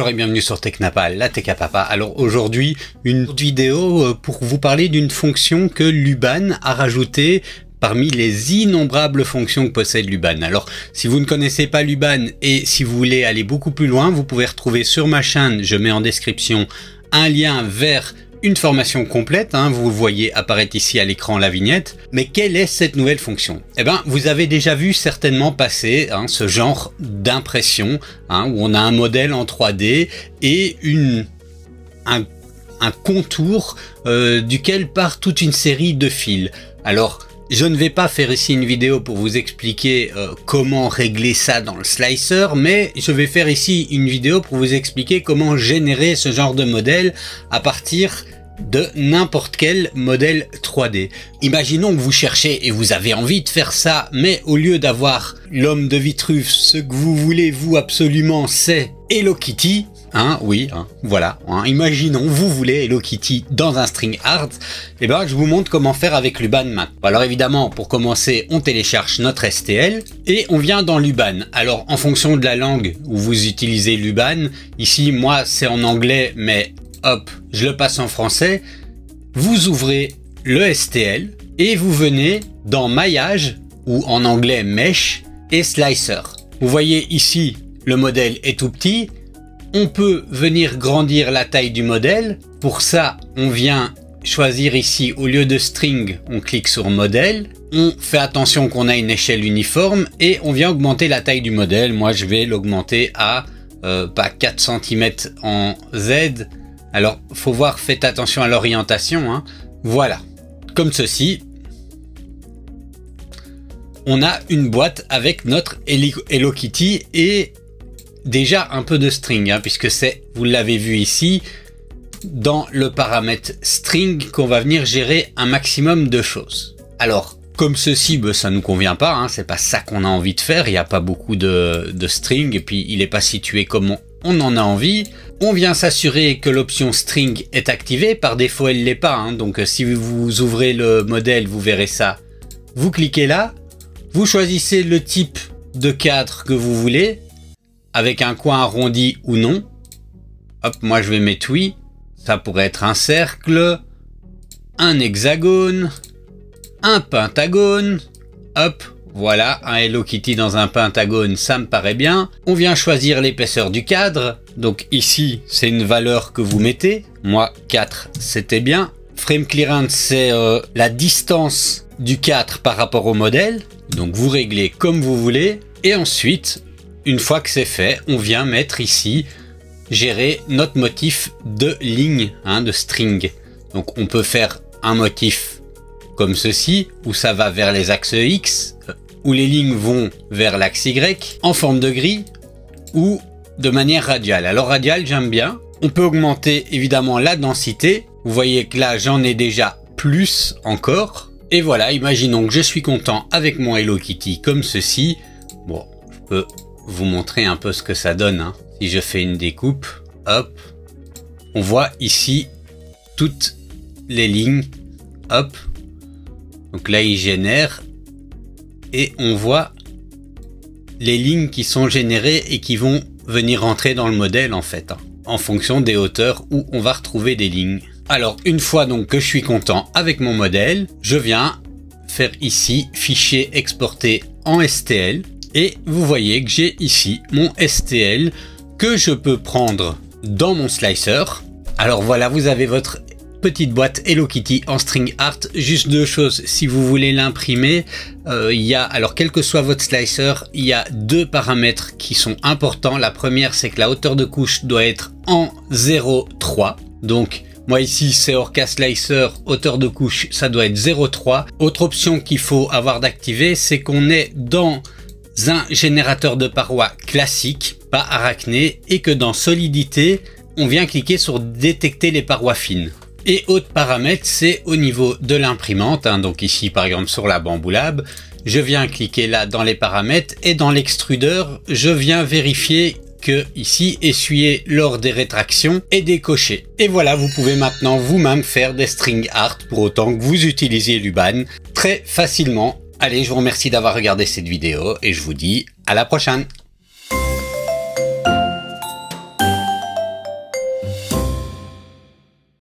Bonjour et bienvenue sur Technapal, la Tech à Papa. Alors aujourd'hui, une vidéo pour vous parler d'une fonction que Luban a rajoutée parmi les innombrables fonctions que possède Luban. Alors, si vous ne connaissez pas Luban et si vous voulez aller beaucoup plus loin, vous pouvez retrouver sur ma chaîne, je mets en description, un lien vers une formation complète, vous voyez apparaître ici à l'écran la vignette. Mais quelle est cette nouvelle fonction? Eh bien, vous avez déjà vu certainement passer ce genre d'impression, où on a un modèle en 3D et un contour duquel part toute une série de fils. Alors, je ne vais pas faire ici une vidéo pour vous expliquer comment régler ça dans le slicer, mais je vais faire ici une vidéo pour vous expliquer comment générer ce genre de modèle à partir de n'importe quel modèle 3D. Imaginons que vous cherchez et vous avez envie de faire ça, mais au lieu d'avoir l'homme de Vitruve, ce que vous voulez vous absolument c'est Hello Kitty. Voilà. Imaginons, vous voulez Hello Kitty dans un string art. Et ben, je vous montre comment faire avec Luban maintenant. Alors évidemment, pour commencer, on télécharge notre STL et on vient dans Luban. Alors, en fonction de la langue où vous utilisez Luban, ici, moi, c'est en anglais, mais hop, je le passe en français. Vous ouvrez le STL et vous venez dans maillage ou en anglais mesh et slicer. Vous voyez ici, le modèle est tout petit. On peut venir grandir la taille du modèle. Pour ça, on vient choisir ici, au lieu de string, on clique sur modèle. On fait attention qu'on a une échelle uniforme et on vient augmenter la taille du modèle. Moi, je vais l'augmenter à 4 cm en Z. Alors, faut voir, faites attention à l'orientation. Voilà, comme ceci. On a une boîte avec notre Hello Kitty et déjà un peu de string, puisque c'est, vous l'avez vu ici, dans le paramètre string qu'on va venir gérer un maximum de choses. Alors, comme ceci, ça nous convient pas, c'est pas ça qu'on a envie de faire, il n'y a pas beaucoup de string, et puis il n'est pas situé comme on en a envie. On vient s'assurer que l'option string est activée, par défaut elle l'est pas, donc si vous ouvrez le modèle, vous verrez ça. Vous cliquez là, vous choisissez le type de cadre que vous voulez, avec un coin arrondi ou non. Hop, moi je vais mettre oui. Ça pourrait être un cercle, un hexagone, un pentagone. Hop, voilà, un Hello Kitty dans un pentagone, ça me paraît bien. On vient choisir l'épaisseur du cadre. Donc ici, c'est une valeur que vous mettez. Moi, 4, c'était bien. Frame clearance, c'est la distance du cadre par rapport au modèle. Donc vous réglez comme vous voulez. Et ensuite, une fois que c'est fait, on vient mettre ici, gérer notre motif de ligne, de string. Donc on peut faire un motif comme ceci, où ça va vers les axes X, où les lignes vont vers l'axe Y, en forme de grille, ou de manière radiale. Alors radiale, j'aime bien. On peut augmenter évidemment la densité. Vous voyez que là, j'en ai déjà plus encore. Et voilà, imaginons que je suis content avec mon Hello Kitty comme ceci. Bon, je peux vous montrer un peu ce que ça donne. Si je fais une découpe, hop, on voit ici toutes les lignes, hop, donc là il génère et on voit les lignes qui sont générées et qui vont venir rentrer dans le modèle en fait, en fonction des hauteurs où on va retrouver des lignes. Alors une fois donc que je suis content avec mon modèle, je viens faire ici fichier exporté en STL. Et vous voyez que j'ai ici mon STL que je peux prendre dans mon slicer. Alors voilà, vous avez votre petite boîte Hello Kitty en string art. Juste deux choses, si vous voulez l'imprimer, alors quel que soit votre slicer, il y a deux paramètres qui sont importants. La première, c'est que la hauteur de couche doit être en 0,3. Donc moi ici c'est Orca Slicer, hauteur de couche, ça doit être 0,3. Autre option qu'il faut avoir d'activer, c'est qu'on est dans un générateur de parois classique, pas arachné, et que dans solidité, on vient cliquer sur détecter les parois fines. Et autre paramètre, c'est au niveau de l'imprimante, donc ici par exemple sur la Bambu Lab, je viens cliquer là dans les paramètres et dans l'extrudeur, je viens vérifier que ici essuyer lors des rétractions est décoché. Et voilà, vous pouvez maintenant vous-même faire des string art pour autant que vous utilisiez Luban très facilement. Allez, je vous remercie d'avoir regardé cette vidéo et je vous dis à la prochaine.